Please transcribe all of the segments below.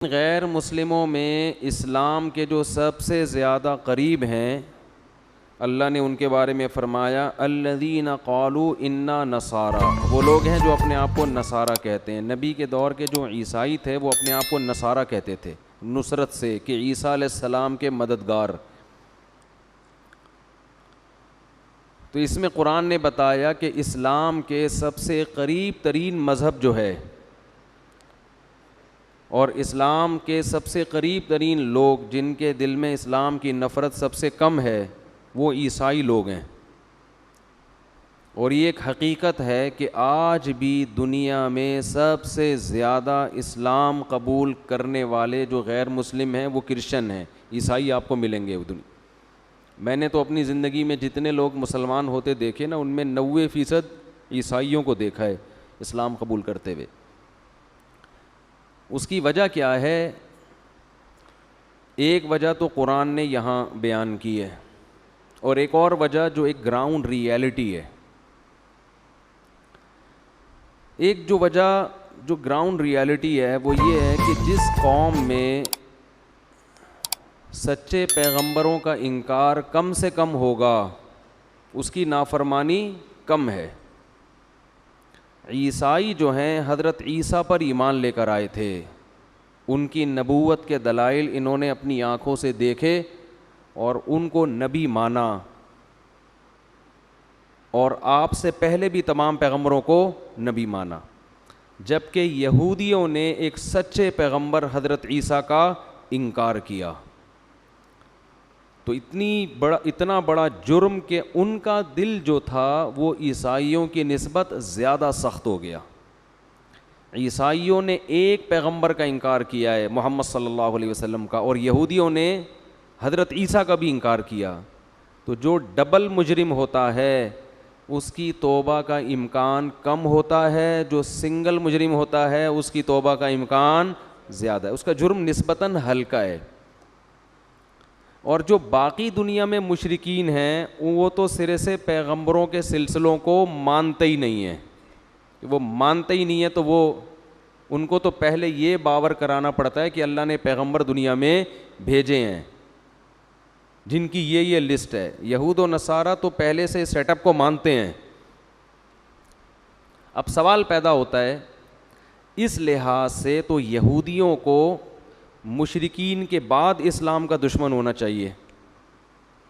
غیر مسلموں میں اسلام کے جو سب سے زیادہ قریب ہیں، اللہ نے ان کے بارے میں فرمایا الذین قالوا انا نصارا، وہ لوگ ہیں جو اپنے آپ کو نصارہ کہتے ہیں۔ نبی کے دور کے جو عیسائی تھے وہ اپنے آپ کو نصارہ کہتے تھے، نصرت سے کہ عیسیٰ علیہ السلام کے مددگار۔ تو اس میں قرآن نے بتایا کہ اسلام کے سب سے قریب ترین مذہب جو ہے اور اسلام کے سب سے قریب ترین لوگ جن کے دل میں اسلام کی نفرت سب سے کم ہے وہ عیسائی لوگ ہیں۔ اور یہ ایک حقیقت ہے کہ آج بھی دنیا میں سب سے زیادہ اسلام قبول کرنے والے جو غیر مسلم ہیں وہ کرسچن ہیں، عیسائی آپ کو ملیں گے دنیا۔ میں نے تو اپنی زندگی میں جتنے لوگ مسلمان ہوتے دیکھے نا، ان میں 90% عیسائیوں کو دیکھا ہے اسلام قبول کرتے ہوئے۔ اس کی وجہ کیا ہے؟ ایک وجہ تو قرآن نے یہاں بیان کی ہے، اور ایک اور وجہ جو ایک گراؤنڈ ریئلٹی ہے۔ ایک جو وجہ جو گراؤنڈ ریئلٹی ہے وہ یہ ہے کہ جس قوم میں سچے پیغمبروں کا انکار کم سے کم ہوگا اس کی نافرمانی کم ہے۔ عیسائی جو ہیں حضرت عیسیٰ پر ایمان لے کر آئے تھے، ان کی نبوت کے دلائل انہوں نے اپنی آنکھوں سے دیکھے اور ان کو نبی مانا، اور آپ سے پہلے بھی تمام پیغمبروں کو نبی مانا۔ جبکہ یہودیوں نے ایک سچے پیغمبر حضرت عیسیٰ کا انکار کیا، تو اتنا بڑا جرم کہ ان کا دل جو تھا وہ عیسائیوں کی نسبت زیادہ سخت ہو گیا۔ عیسائیوں نے ایک پیغمبر کا انکار کیا ہے، محمد صلی اللہ علیہ وسلم کا، اور یہودیوں نے حضرت عیسیٰ کا بھی انکار کیا۔ تو جو ڈبل مجرم ہوتا ہے اس کی توبہ کا امکان کم ہوتا ہے، جو سنگل مجرم ہوتا ہے اس کی توبہ کا امکان زیادہ ہے، اس کا جرم نسبتاً ہلکا ہے۔ اور جو باقی دنیا میں مشرکین ہیں وہ تو سرے سے پیغمبروں کے سلسلوں کو مانتے ہی نہیں ہیں، وہ مانتے ہی نہیں ہیں، تو وہ ان کو تو پہلے یہ باور کرانا پڑتا ہے کہ اللہ نے پیغمبر دنیا میں بھیجے ہیں جن کی یہ لسٹ ہے۔ یہود و نصارہ تو پہلے سے سیٹ اپ کو مانتے ہیں۔ اب سوال پیدا ہوتا ہے اس لحاظ سے تو یہودیوں کو مشرکین کے بعد اسلام کا دشمن ہونا چاہیے،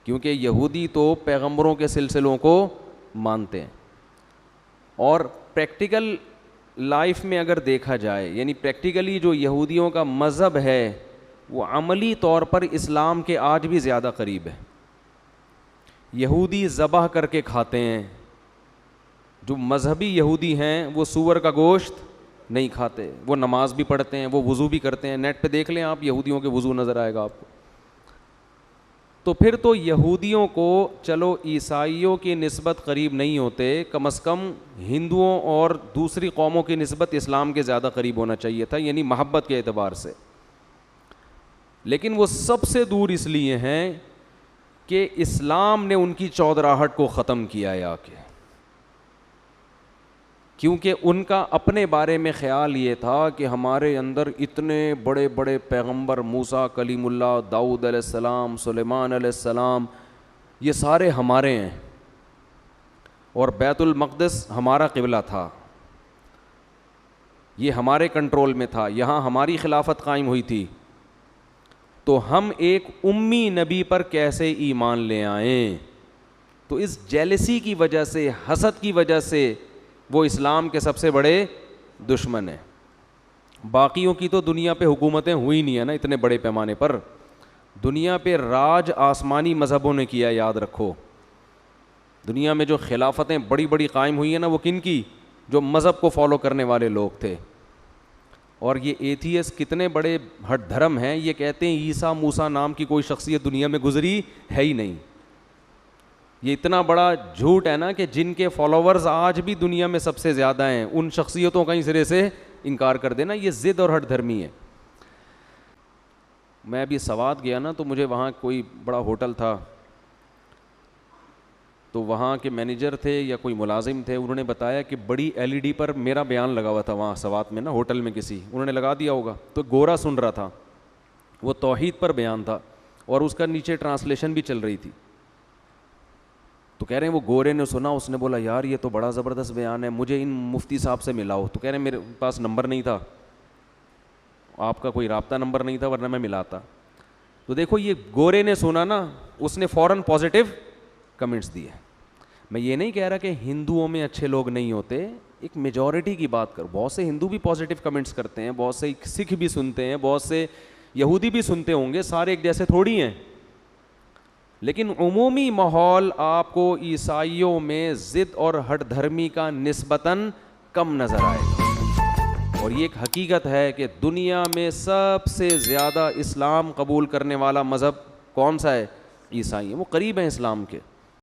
کیونکہ یہودی تو پیغمبروں کے سلسلوں کو مانتے ہیں۔ اور پریکٹیکل لائف میں اگر دیکھا جائے، یعنی پریکٹیکلی جو یہودیوں کا مذہب ہے وہ عملی طور پر اسلام کے آج بھی زیادہ قریب ہے۔ یہودی ذبح کر کے کھاتے ہیں، جو مذہبی یہودی ہیں وہ سور کا گوشت نہیں کھاتے، وہ نماز بھی پڑھتے ہیں، وہ وضو بھی کرتے ہیں۔ نیٹ پہ دیکھ لیں آپ، یہودیوں کے وضو نظر آئے گا آپ کو۔ تو پھر تو یہودیوں کو چلو عیسائیوں کی نسبت قریب نہیں ہوتے، کم از کم ہندوؤں اور دوسری قوموں کی نسبت اسلام کے زیادہ قریب ہونا چاہیے تھا، یعنی محبت کے اعتبار سے۔ لیکن وہ سب سے دور اس لیے ہیں کہ اسلام نے ان کی چودراہٹ کو ختم کیا ہے آ کے، کیونکہ ان کا اپنے بارے میں خیال یہ تھا کہ ہمارے اندر اتنے بڑے بڑے پیغمبر، موسیٰ کلیم اللہ، داؤد علیہ السلام، سلیمان علیہ السلام، یہ سارے ہمارے ہیں، اور بیت المقدس ہمارا قبلہ تھا، یہ ہمارے کنٹرول میں تھا، یہاں ہماری خلافت قائم ہوئی تھی، تو ہم ایک امی نبی پر کیسے ایمان لے آئیں؟ تو اس جیلسی کی وجہ سے، حسد کی وجہ سے وہ اسلام کے سب سے بڑے دشمن ہیں۔ باقیوں کی تو دنیا پہ حکومتیں ہوئی نہیں ہیں نا اتنے بڑے پیمانے پر، دنیا پہ راج آسمانی مذہبوں نے کیا، یاد رکھو۔ دنیا میں جو خلافتیں بڑی بڑی قائم ہوئی ہیں نا وہ کن کی؟ جو مذہب کو فالو کرنے والے لوگ تھے۔ اور یہ ایتھیس کتنے بڑے ہٹ دھرم ہیں، یہ کہتے ہیں عیسیٰ موسیٰ نام کی کوئی شخصیت دنیا میں گزری ہے ہی نہیں۔ یہ اتنا بڑا جھوٹ ہے نا کہ جن کے فالوورز آج بھی دنیا میں سب سے زیادہ ہیں ان شخصیتوں کا ہی سرے سے انکار کر دینا، یہ ضد اور ہٹ دھرمی ہے۔ میں ابھی سوات گیا نا، تو مجھے وہاں کوئی بڑا ہوٹل تھا، تو وہاں کے مینیجر تھے یا کوئی ملازم تھے, انہوں نے بتایا کہ بڑی LED پر میرا بیان لگا ہوا تھا وہاں سوات میں نا, ہوٹل میں کسی انہوں نے لگا دیا ہوگا, تو گورا سن رہا تھا, وہ توحید پر بیان تھا اور اس کا نیچے ٹرانسلیشن بھی چل رہی تھی. تو کہہ رہے ہیں وہ گورے نے سنا, اس نے بولا یار یہ تو بڑا زبردست بیان ہے, مجھے ان مفتی صاحب سے ملاؤ. تو کہہ رہے ہیں میرے پاس نمبر نہیں تھا, آپ کا کوئی رابطہ نمبر نہیں تھا, ورنہ میں ملاتا. تو دیکھو یہ گورے نے سنا نا, اس نے فوراً پازیٹیو کمنٹس دیے. میں یہ نہیں کہہ رہا کہ ہندوؤں میں اچھے لوگ نہیں ہوتے, ایک میجورٹی کی بات کر, بہت سے ہندو بھی پازیٹیو کمنٹس کرتے ہیں, بہت سے سکھ بھی سنتے ہیں, بہت سے یہودی بھی سنتے ہوں گے, سارے ایک جیسے تھوڑی ہیں. لیکن عمومی ماحول آپ کو عیسائیوں میں ضد اور ہٹ دھرمی کا نسبتاً کم نظر آئے گا. اور یہ ایک حقیقت ہے کہ دنیا میں سب سے زیادہ اسلام قبول کرنے والا مذہب کون سا ہے؟ عیسائی ہیں, وہ قریب ہیں اسلام کے.